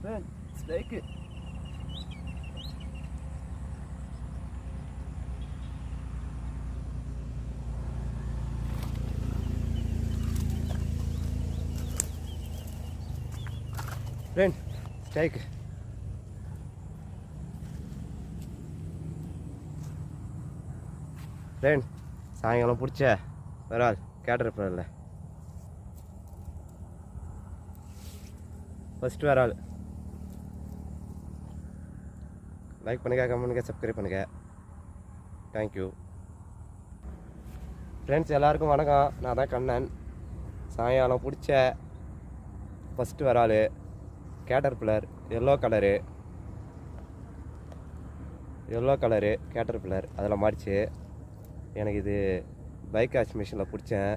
Man, stake it. Friend, stake. Friend, சாயங்காலம் பிடிச்ச ஒரு ஆள் கேட்டிருப்பார்ல ஃபஸ்ட்டு வர ஆள். லைக் பண்ணுங்கள், கமெண்ட் பண்ணுங்கள், சப்ஸ்கிரைப் பண்ணுங்கள். Thank you friends. எல்லாருக்கும் வணக்கம். நான் தான் கண்ணன். சாயங்காலம் பிடிச்ச ஃபஸ்ட்டு வர ஆள் கேட்டர்பில்லர் எல்லோ கலரு கேட்டர்பில்லர். அதில் மாடிச்சு. எனக்கு இது பைக் வாஷ் மிஷினில் பிடிச்சேன்.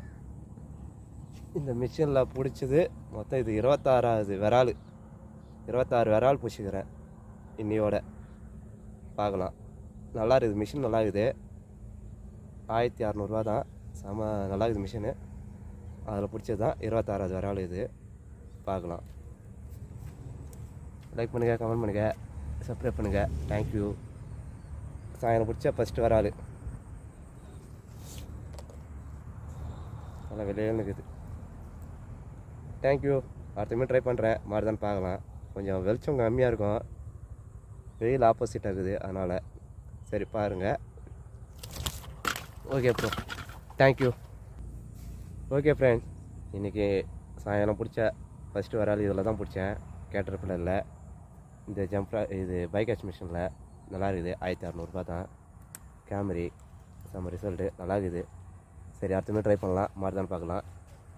இந்த மிஷினில் பிடிச்சது மொத்தம் இது 26வது விரால். 26 விரால் பிடிச்சிக்கிறேன் இன்னையோட. பார்க்கலாம். நல்லா இருக்குது மிஷின், நல்லா இருக்குது. 1600 தான். செம நல்லா இருக்குது மிஷினு. அதில் பிடிச்சது தான் 26வது விரால் இது. பார்க்கலாம். லைக் பண்ணுங்கள், கமெண்ட் பண்ணுங்கள், சப்ஸ்கிரைப் பண்ணுங்கள். தேங்க்யூ. சாயங்காலம் பிடிச்ச ஃபஸ்ட்டு விரால். நல்லா வெளியில் இருக்குது. தேங்க்யூ. அடுத்த மீன் ட்ரை பண்ணுறேன். மாதிரிதான் பார்க்கலாம். கொஞ்சம் வெளிச்சம் கம்மியாக இருக்கும், வெயில் ஆப்போசிட்டாக இருக்குது, அதனால் சரி பாருங்கள். Okay bro, thank you. Okay friends, இன்றைக்கி சாயங்காலம் பிடிச்ச ஃபஸ்ட்டு வராது இதில் தான் பிடிச்சேன். கேட்டர்பில்லரில் இந்த இது பைக் வாஷ் மிஷினில் நல்லா இருக்குது. 1600 தான். கேமரி செம்ம ரிசல்ட்டு, நல்லா இருக்குது. சரி அடுத்த மாதிரி ட்ரை பண்ணலாம், மாதிரி பார்க்கலாம்.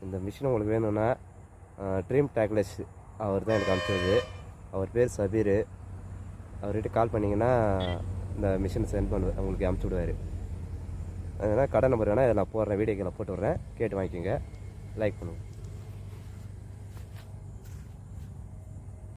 இந்த மிஷின் உங்களுக்கு வேணும்னா ட்ரீம் டேக்லெஸ் அவர் தான் எனக்கு அனுப்பிச்சது. அவர் பேர் சபீர். அவர்கிட்ட கால் பண்ணிங்கன்னா இந்த மிஷினை சென்ட் உங்களுக்கு அனுப்பிச்சி விடுவார். அதனால் கடை நம்பர் வேணால் நான் போடுறேன், வீடியோக்கில் போட்டு விட்றேன், கேட்டு வாங்கிக்கோங்க. லைக் பண்ணுங்கள்.